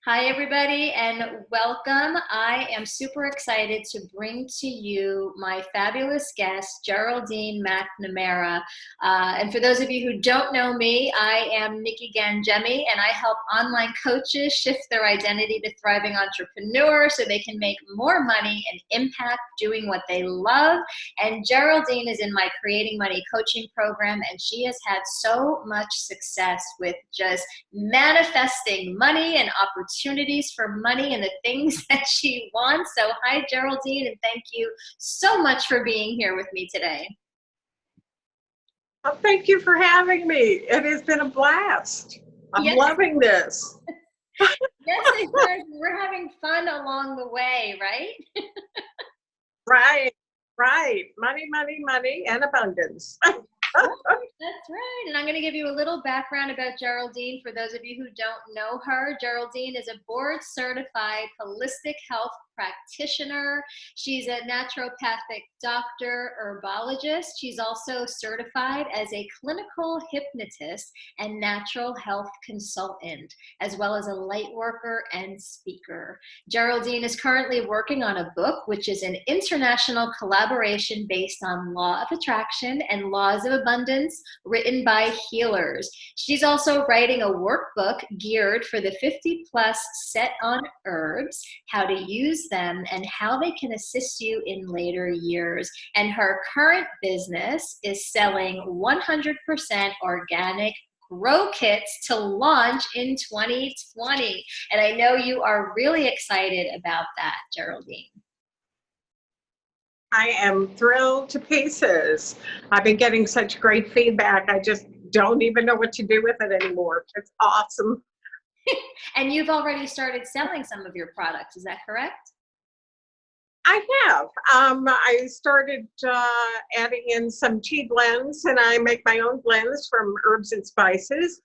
Hi, everybody, and welcome. I am super excited to bring to you my fabulous guest, Geraldine McNamara. And for those of you who don't know me, I am Nikki Gangemi, and I help online coaches shift their identity to thriving entrepreneurs so they can make more money and impact doing what they love. And Geraldine is in my Creating Money coaching program, and she has had so much success with just manifesting money and opportunities for money and the things that she wants. So, hi, Geraldine, and thank you so much for being here with me today. Well, thank you for having me. It has been a blast. I'm loving this. Yes, it does. We're having fun along the way, right? Right. Money, money, money, and abundance. That's right. And I'm going to give you a little background about Geraldine. For those of you who don't know her, Geraldine is a board certified holistic health practitioner. She's a naturopathic doctor, herbologist. She's also certified as a clinical hypnotist and natural health consultant, as well as a light worker and speaker. Geraldine is currently working on a book, which is an international collaboration based on law of attraction and laws of abundance, written by healers. She's also writing a workbook geared for the 50 plus set on herbs, how to use them, and how they can assist you in later years. And her current business is selling 100% organic grow kits to launch in 2020. And I know you are really excited about that, Geraldine. I am thrilled to pieces. I've been getting such great feedback. I just don't even know what to do with it anymore. It's awesome. And you've already started selling some of your products, is that correct? I have. I started adding in some tea blends, and I make my own blends from herbs and spices.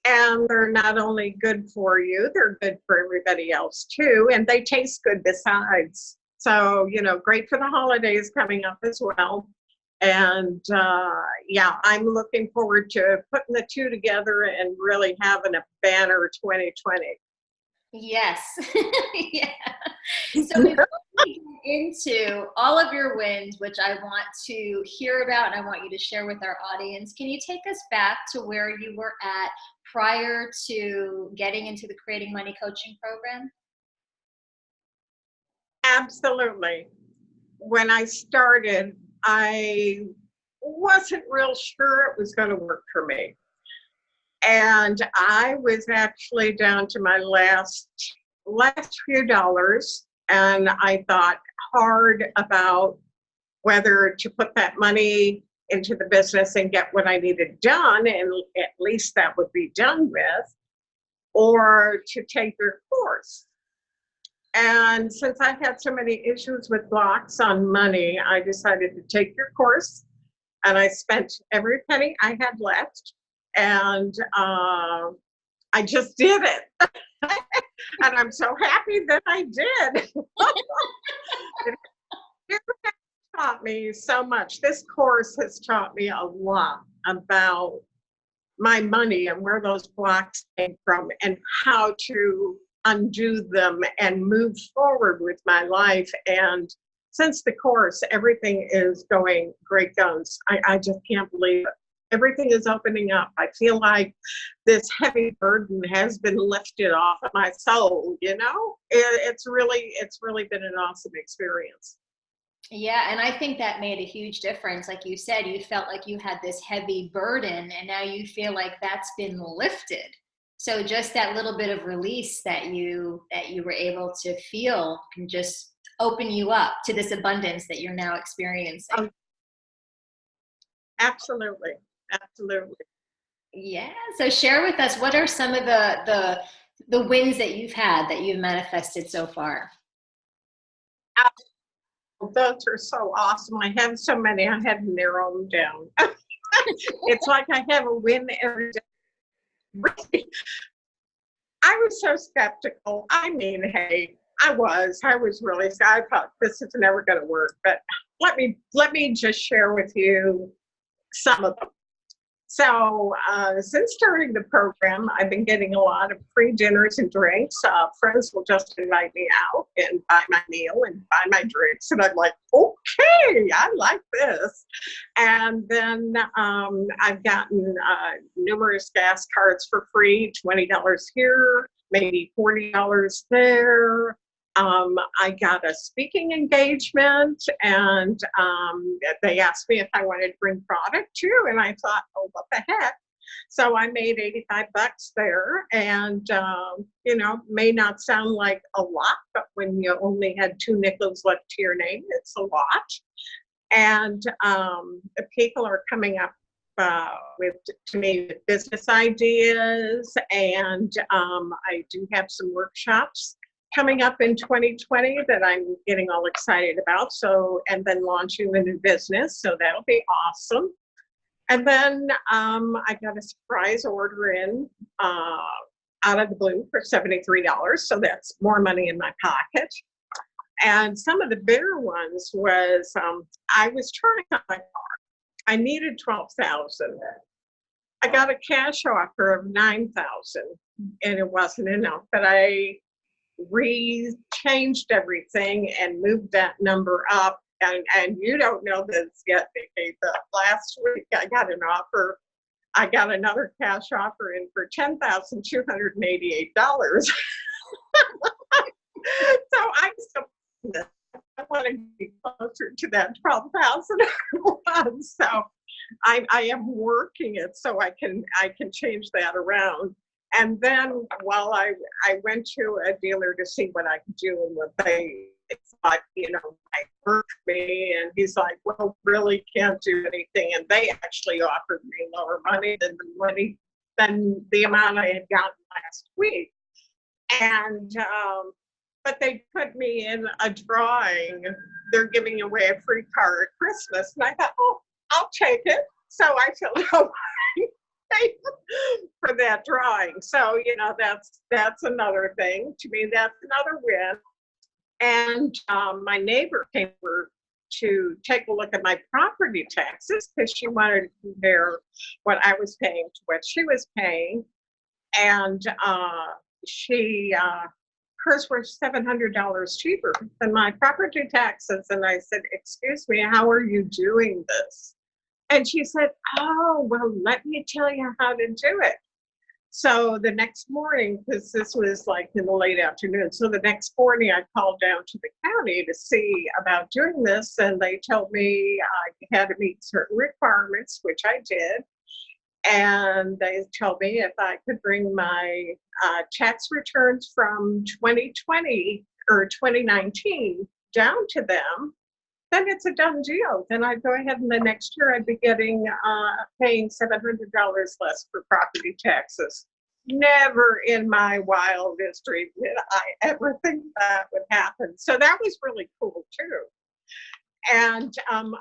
And they're not only good for you, they're good for everybody else too. And they taste good besides. So, great for the holidays coming up as well. And yeah, I'm looking forward to putting the two together and really having a banner 2020. Yes. Yeah. So before we get into all of your wins, which I want to hear about and I want you to share with our audience, can you take us back to where you were at prior to getting into the Creating Money coaching program? Absolutely. When I started, I wasn't real sure it was going to work for me. And I was actually down to my last few dollars, and I thought hard about whether to put that money into the business and get what I needed done, and at least that would be done with, or to take your course. And since I had so many issues with blocks on money, I decided to take your course, and I spent every penny I had left, and I just did it. And I'm so happy that I did. It has taught me so much. This course has taught me a lot about my money and where those blocks came from and how to undo them and move forward with my life. And since the course, everything is going great guns. I just can't believe it. Everything is opening up. I feel like this heavy burden has been lifted off of my soul. It's really been an awesome experience. Yeah, and I think that made a huge difference. Like you said, you felt like you had this heavy burden, and now you feel like that's been lifted. So just that little bit of release that you were able to feel can just open you up to this abundance that you're now experiencing. Absolutely. Yeah. So share with us, what are some of the wins that you've had that you've manifested so far? Those are so awesome. I have so many. I had to narrow them down. It's like I have a win every day. I was so skeptical. I mean, hey, I was really, I thought this is never going to work. But let me just share with you some of them. So since starting the program, I've been getting a lot of free dinners and drinks. Friends will just invite me out and buy my meal and buy my drinks. And I'm like, okay, I like this. And then I've gotten numerous gas cards for free, $20 here, maybe $40 there. I got a speaking engagement, and they asked me if I wanted to bring product too, and I thought, oh, what the heck? So I made $85 there, and may not sound like a lot, but when you only had 2 nickels left to your name, it's a lot. And people are coming up to me with business ideas, and I do have some workshops coming up in 2020 that I'm getting all excited about. So, and then launching the new business. So that'll be awesome. And then I got a surprise order in out of the blue for $73. So that's more money in my pocket. And some of the bigger ones was I was trying on my car. I needed $12,000. I got a cash offer of $9,000, and it wasn't enough. But I changed everything and moved that number up. And you don't know this yet, Nikki, but last week I got another cash offer in for $10,288. So I want to be closer to that 12,000 once. So I am working it so I can change that around. And then while I went to a dealer to see what I could do and what they thought, might work for me, and he's like, well, really can't do anything. And they actually offered me lower money than the amount I had gotten last week. And but they put me in a drawing. They're giving away a free car at Christmas. And I thought, oh, I'll take it. So I filled out for that drawing. So, that's another thing. To me, that's another win. And my neighbor came over to take a look at my property taxes because she wanted to compare what I was paying to what she was paying. And hers were $700 cheaper than my property taxes. And I said, excuse me, how are you doing this? And she said, oh, well, let me tell you how to do it. So the next morning, because this was like in the late afternoon, so the next morning I called down to the county to see about doing this, and they told me I had to meet certain requirements, which I did. And they told me if I could bring my tax returns from 2020 or 2019 down to them, then it's a done deal. Then I'd go ahead and the next year I'd be paying $700 less for property taxes. Never in my wildest dreams did I ever think that would happen. So that was really cool too. And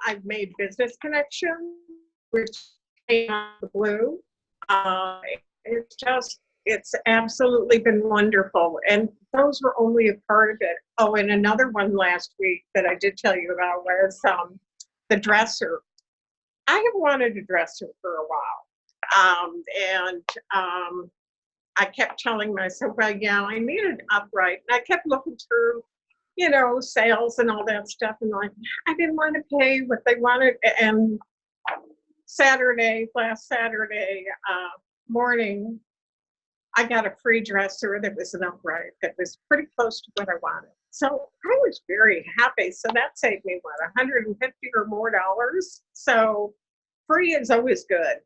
I've made business connections, which came out of the blue. It's absolutely been wonderful. And those were only a part of it. Oh, and another one last week that I did tell you about was the dresser. I have wanted a dresser for a while. I kept telling myself, well, yeah, I need it upright. And I kept looking through, sales and all that stuff. And I didn't want to pay what they wanted. And last Saturday morning, I got a free dresser that was an upright that was pretty close to what I wanted. So I was very happy. So that saved me, $150 or more dollars. So free is always good.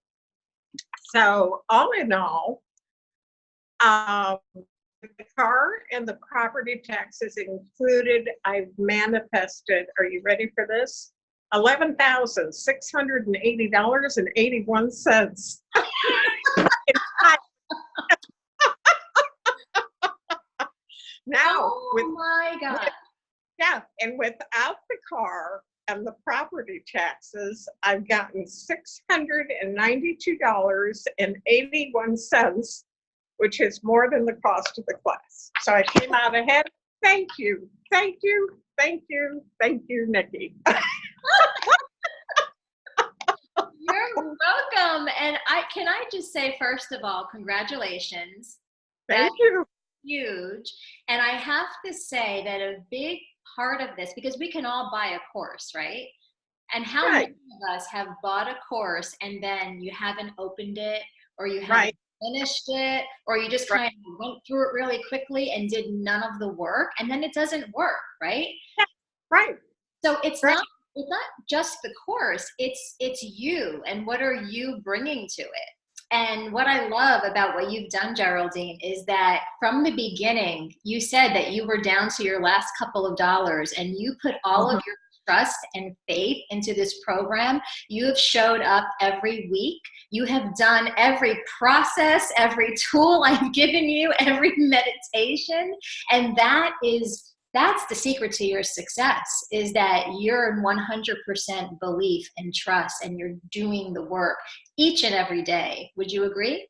So all in all, the car and the property taxes included, I've manifested, are you ready for this? $11,680.81. Now, my God. Yeah, and without the car and the property taxes, I've gotten $692.81, which is more than the cost of the class. So I came out ahead. Thank you, thank you, thank you, thank you, Nikki. You're welcome. And I just say, first of all, congratulations. Thank you. Huge. And I have to say that a big part of this, because we can all buy a course, right? And how Right. many of us have bought a course and then you haven't opened it, or you haven't Right. finished it, or you just Right. kind of went through it really quickly and did none of the work, and then it doesn't work, right? Right. So it's Right. not just the course, it's you and what are you bringing to it. And what I love about what you've done, Geraldine, is that from the beginning, you said that you were down to your last couple of dollars and you put all of your trust and faith into this program. You have showed up every week. You have done every process, every tool I've given you, every meditation. And that's the secret to your success, is that you're in 100% belief and trust and you're doing the work each and every day. Would you agree?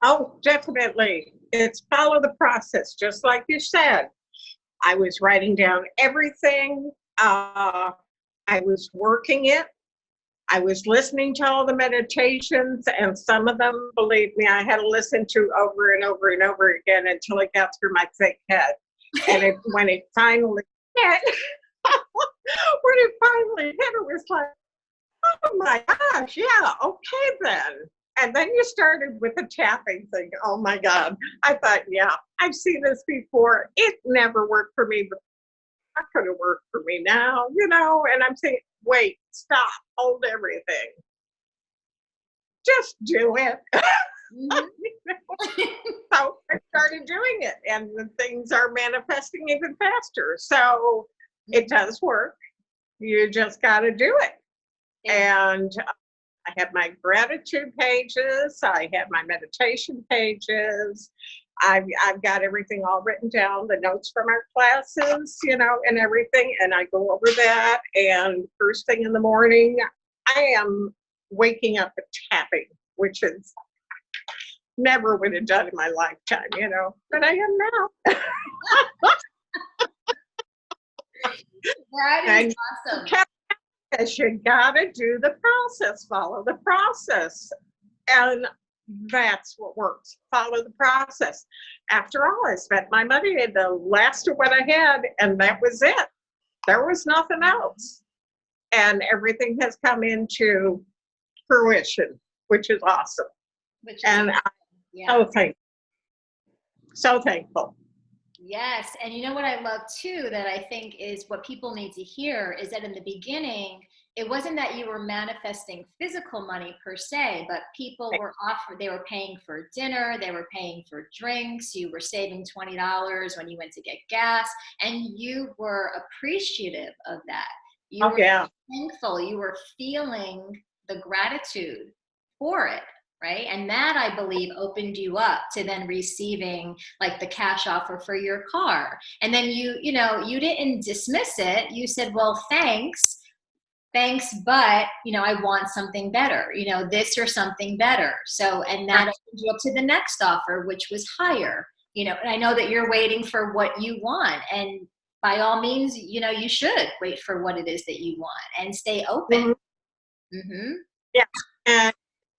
Oh, definitely. It's follow the process, just like you said. I was writing down everything. I was working it. I was listening to all the meditations, and some of them, believe me, I had to listen to over and over and over again until it got through my thick head. And when it finally hit, it was like, oh my gosh, yeah, okay then. And then you started with the tapping thing. Oh my God. I thought, yeah, I've seen this before. It never worked for me, but it's not going to work for me now, And I'm saying, wait, stop, hold everything. Just do it. Mhm. So I started doing it, and the things are manifesting even faster. So it does work. You just got to do it. And I have my gratitude pages. I have my meditation pages. I've got everything all written down, the notes from our classes, and everything. And I go over that. And first thing in the morning, I am waking up and tapping, which is never would have done in my lifetime, but I am now. That is awesome. Because you gotta do the process, follow the process. And that's what works. Follow the process. After all, I spent my money in the last of what I had, and that was it. There was nothing else. And everything has come into fruition, which is awesome. And I'm so thankful. Yes. And you know what I love too, that I think is what people need to hear, is that in the beginning, it wasn't that you were manifesting physical money per se, but people were they were paying for dinner, they were paying for drinks, you were saving $20 when you went to get gas, and you were appreciative of that. You were thankful, you were feeling the gratitude for it. Right. And that, I believe, opened you up to then receiving like the cash offer for your car. And then you didn't dismiss it. You said, well, thanks, but, I want something better, this or something better. So, and that opened you up to the next offer, which was higher, and I know that you're waiting for what you want. And by all means, you should wait for what it is that you want and stay open. Mm-hmm. Yeah. And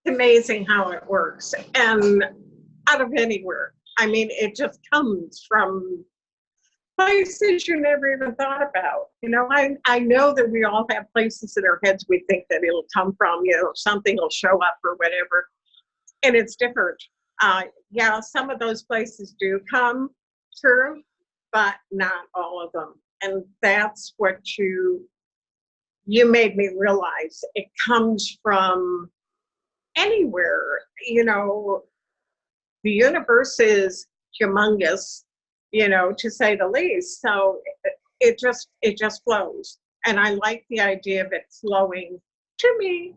amazing how it works, and out of anywhere. I mean, it just comes from places you never even thought about. I know that we all have places in our heads we think that it'll come from, something will show up or whatever, and it's different. Yeah, some of those places do come true, but not all of them. And that's what you made me realize. It comes from anywhere. The universe is humongous, to say the least. So it just flows, and I like the idea of it flowing to me.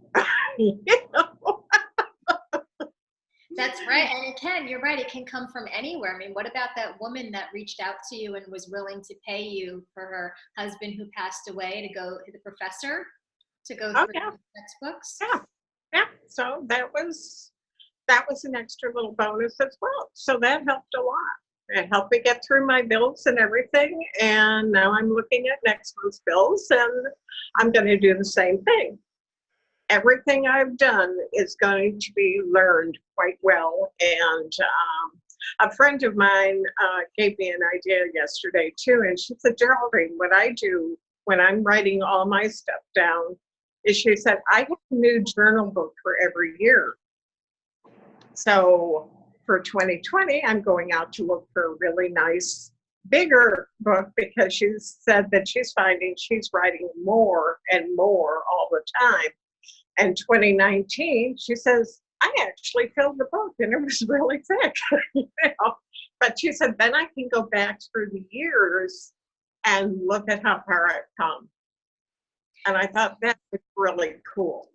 That's right. And you're right, it can come from anywhere. I mean, what about that woman that reached out to you and was willing to pay you for her husband who passed away, to go, the professor, to go through the textbooks? Yeah. So that was an extra little bonus as well. So that helped a lot. It helped me get through my bills and everything. And now I'm looking at next month's bills, and I'm going to do the same thing. everything I've done is going to be learned quite well. And a friend of mine gave me an idea yesterday too. And she said, Geraldine, what I do when I'm writing all my stuff down is she said, I have a new journal book for every year. So for 2020, I'm going out to look for a really nice, bigger book because she said that she's finding she's writing more and more all the time. And 2019, she says, I actually filled the book and it was really thick. You know? But she said, then I can go back through the years and look at how far I've come. And I thought that was really cool.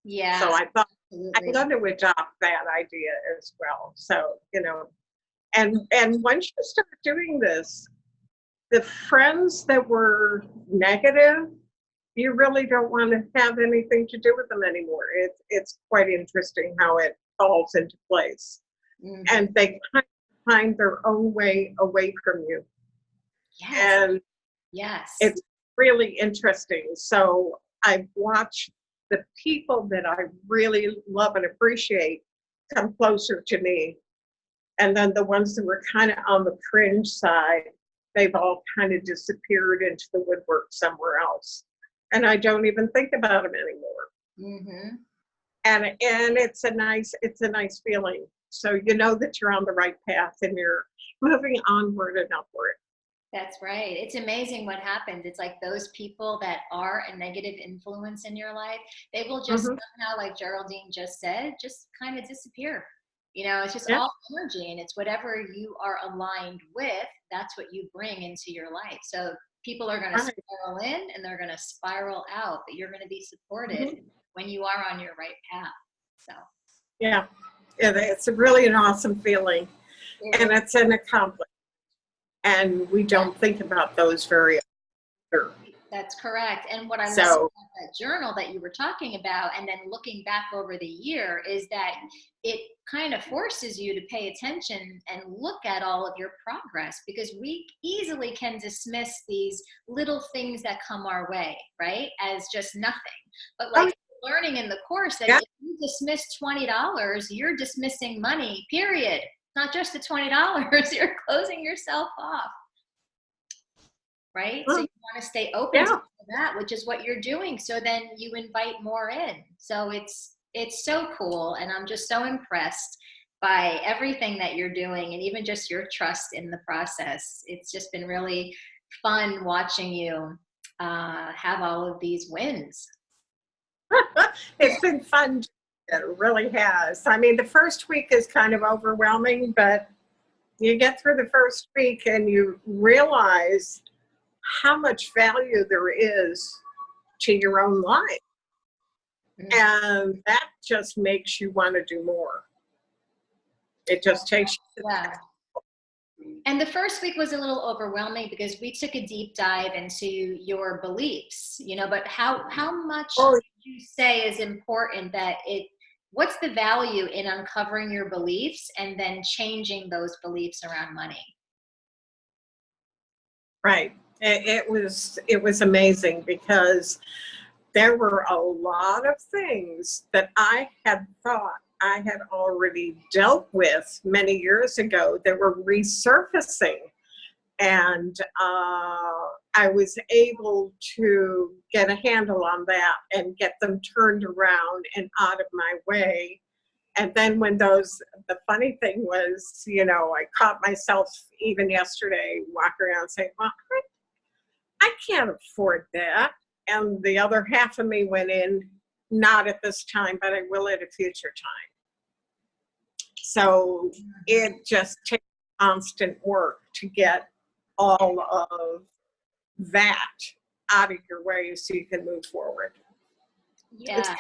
Yeah. So I thought I'm Absolutely. going to adopt that idea as well. So, you know, and once you start doing this, the friends that were negative, you really don't want to have anything to do with them anymore. It's quite interesting how it falls into place. Mhm. And they kind of find their own way away from you. Yes. And Yes. it's really interesting. So I've watched the people that I really love and appreciate come closer to me. And then the ones that were kind of on the fringe side, they've all kind of disappeared into the woodwork somewhere else. And I don't even think about them anymore. Mm-hmm. And it's a nice feeling. So you know that you're on the right path and you're moving onward and upward. That's right. It's amazing what happens. It's like those people that are a negative influence in your life, they will just Mhm. somehow, like Geraldine just said, just kind of disappear. You know, it's just Yeah, all energy, and it's whatever you are aligned with, that's what you bring into your life. So people are going to right. spiral in and they're going to spiral out, but you're going to be supported Mhm. when you are on your right path. So Yeah, it's really an awesome feeling, it and is. it's an accomplishment. And we don't think about those very often. That's correct. And what I love So, about that journal that you were talking about, and then looking back over the year, is that it kind of forces you to pay attention and look at all of your progress, because we easily can dismiss these little things that come our way, right, as just nothing. But oh, like learning in the course that yeah, if you dismiss $20, you're dismissing money, period. Not just the $20, you're closing yourself off, right? So oh, you want to stay open to yeah, that, which is what you're doing. So then you invite more in. So it's so cool, and I'm just so impressed by everything that you're doing, and even just your trust in the process. It's just been really fun watching you have all of these wins. it's been fun. It really has. I mean, the first week is kind of overwhelming, but you get through the first week and you realize how much value there is to your own life. Mhm. And that just makes you want to do more. It just takes you to the Yeah. next. And the first week was a little overwhelming because we took a deep dive into your beliefs, you know, but how much Oh, would you say is important that it what's the value in uncovering your beliefs and then changing those beliefs around money? right. It was amazing because there were a lot of things that I had thought I had already dealt with many years ago that were resurfacing. And I was able to get a handle on that and get them turned around and out of my way. And then when the funny thing was, you know, I caught myself even yesterday walking around saying, well, I can't afford that. And the other half of me went in, not at this time, but I will at a future time. So it just takes constant work to get all of that out of your way so you can move forward. It's Yeah.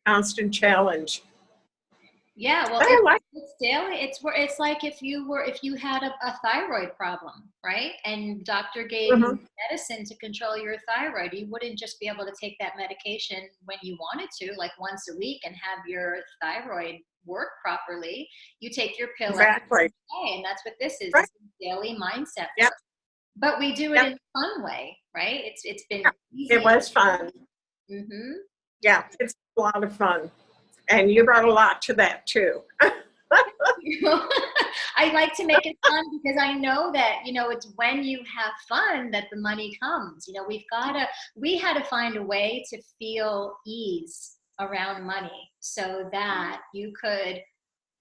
constant challenge. Yeah, well, But I like it's daily. It's like if you had a thyroid problem, right? And doctor gave you mhm, medicine to control your thyroid. You wouldn't just be able to take that medication when you wanted to, like once a week, and have your thyroid work properly. You take your pill every exactly. day, and that's what this is. Right. This is daily mindset Yep. work. But we do it Yep. in a fun way, right? It's been Yep. It easy. was fun. Mm-hmm. Yeah, it's a lot of fun. And you brought a lot to that too. I like to make it fun because I know that, it's when you have fun that the money comes. We had to find a way to feel ease around money so that you could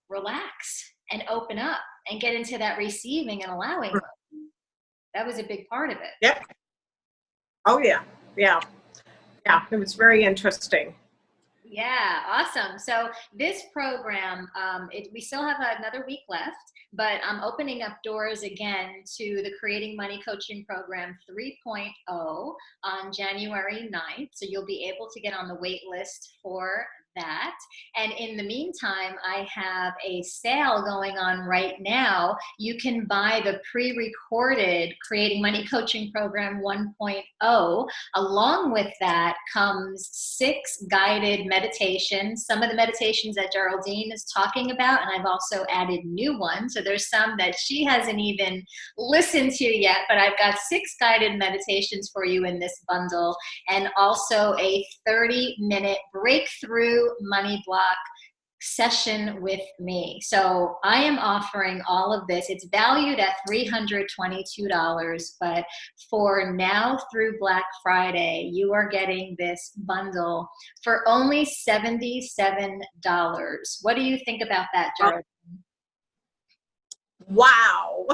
relax and open up and get into that receiving and allowing. That was a big part of it. Yep. Oh, yeah. Yeah. Yeah. It was very interesting. Yeah, awesome. So this program, we still have another week left, but I'm opening up doors again to the Creating Money Coaching Program 3.0 on January 9th. So you'll be able to get on the wait list for that. And in the meantime, I have a sale going on right now. You can buy the pre-recorded Creating Money Coaching Program 1.0. Along with that comes 6 guided meditations. Some of the meditations that Geraldine is talking about, and I've also added new ones. So there's some that she hasn't even listened to yet, but I've got 6 guided meditations for you in this bundle, and also a 30-minute breakthrough money block session with me. So I am offering all of this. It's valued at $322, but for now through Black Friday, you are getting this bundle for only $77. What do you think about that, Gerald? Wow.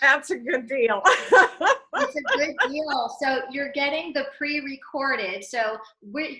That's a good deal. It's a good deal. So you're getting the pre-recorded. So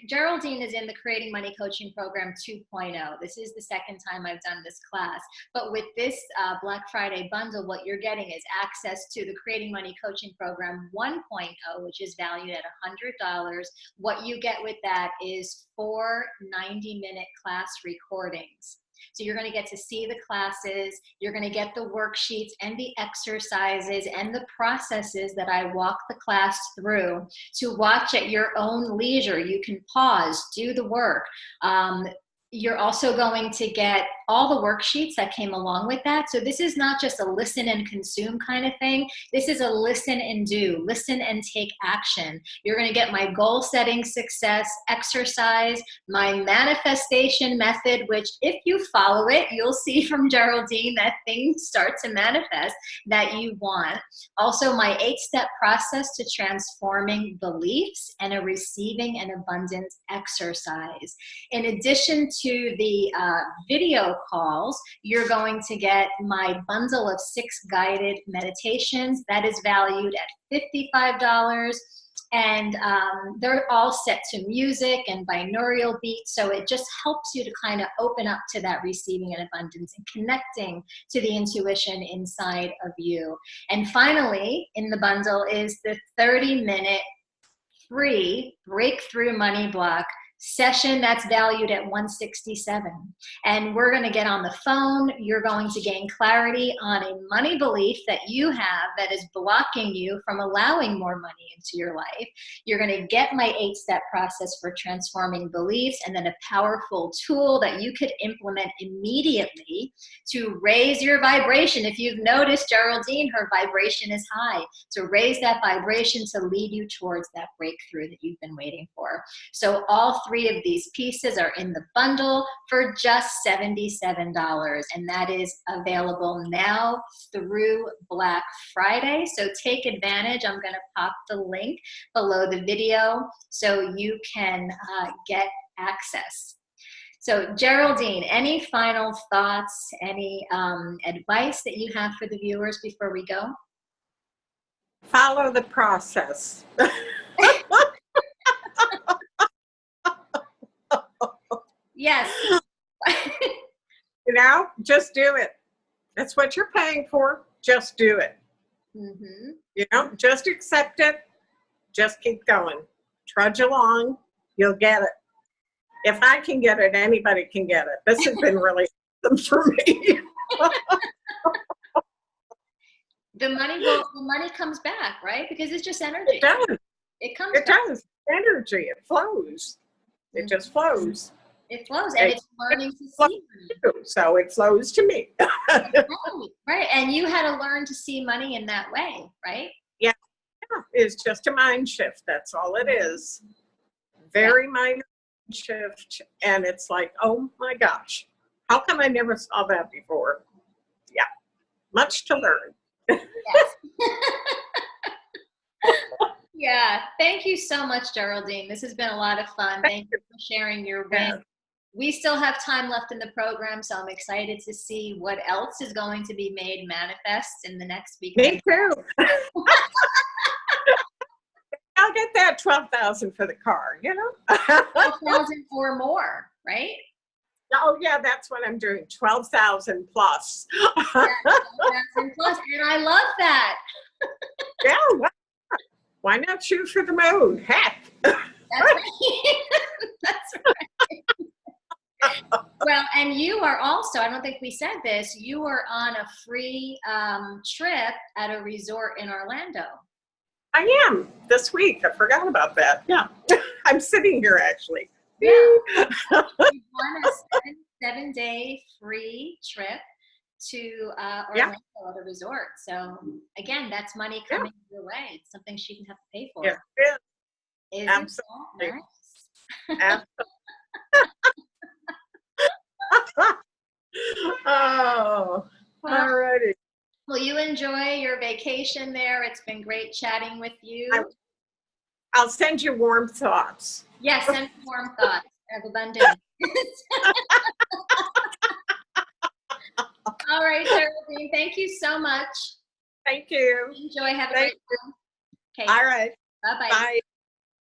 Geraldine is in the Creating Money Coaching Program 2.0. This is the second time I've done this class. But with this Black Friday bundle, what you're getting is access to the Creating Money Coaching Program 1.0, which is valued at $100. What you get with that is 4 90-minute class recordings. So you're going to get to see the classes, you're going to get the worksheets and the exercises and the processes that I walk the class through to watch at your own leisure. You can pause, do the work. You're also going to get all the worksheets that came along with that. So this is not just a listen and consume kind of thing. This is a listen and do, listen and take action. You're going to get my goal setting success exercise, my manifestation method, which if you follow it, you'll see from Geraldine that things start to manifest that you want. Also my 8-step process to transforming beliefs and a receiving and abundance exercise. In addition to the video calls, you're going to get my bundle of 6 guided meditations that is valued at $55, and they're all set to music and binaural beats, so it just helps you to kind of open up to that receiving and abundance and connecting to the intuition inside of you. And finally in the bundle is the 30-minute free breakthrough money block session that's valued at $167. And we're going to get on the phone. You're going to gain clarity on a money belief that you have that is blocking you from allowing more money into your life. You're going to get my 8-step process for transforming beliefs, and then a powerful tool that you could implement immediately to raise your vibration. If you've noticed, Geraldine, her vibration is high. To raise that vibration to lead you towards that breakthrough that you've been waiting for. So all 3 of these pieces are in the bundle for just $77, and that is available now through Black Friday. So take advantage. I'm going to pop the link below the video so you can get access. So Geraldine, any final thoughts, any advice that you have for the viewers before we go? Follow the process. Yes. You know, just do it. That's what you're paying for. Just do it. Mm-hmm. You know, just accept it. Just keep going. Trudge along. You'll get it. If I can get it, anybody can get it. This has been really awesome for me. The money comes back, right? Because it's just energy. It does. It comes It back. does. Energy. It flows. It just flows. It flows, and it's learning to see money. So it flows to me. Right, right. And you had to learn to see money in that way, right? Yeah, it's just a mind shift. That's all it is. Very minor shift. And it's like, oh my gosh, how come I never saw that before? Yeah, much to learn. Yes. Yeah. Thank you so much, Geraldine. This has been a lot of fun. Thank you for sharing your win. We still have time left in the program, so I'm excited to see what else is going to be made manifest in the next week. Me too. I'll get that 12,000 for the car, you know? 12,000 or more, right? Oh yeah, that's what I'm doing. 12,000 plus. Yeah, 12,000 plus, and I love that. Yeah, why not shoot for the moon? Heck. That's right. That's right. Well, and you are also, I don't think we said this, you are on a free trip at a resort in Orlando. I am this week. I forgot about that. Yeah. I'm sitting here actually. Yeah. You won a 7-day free trip to Orlando at a resort. So again, that's money coming your way. It's something she didn't have to pay for. Yes, it is. Isn't Absolutely. that nice? Oh, all righty. Well, you enjoy your vacation there. It's been great chatting with you. I'll send you warm thoughts. Yes, send warm thoughts of abundance. All right, Geraldine, thank you so much. Thank you. Enjoy. Have a great one. Okay. All right. Bye-bye. Bye.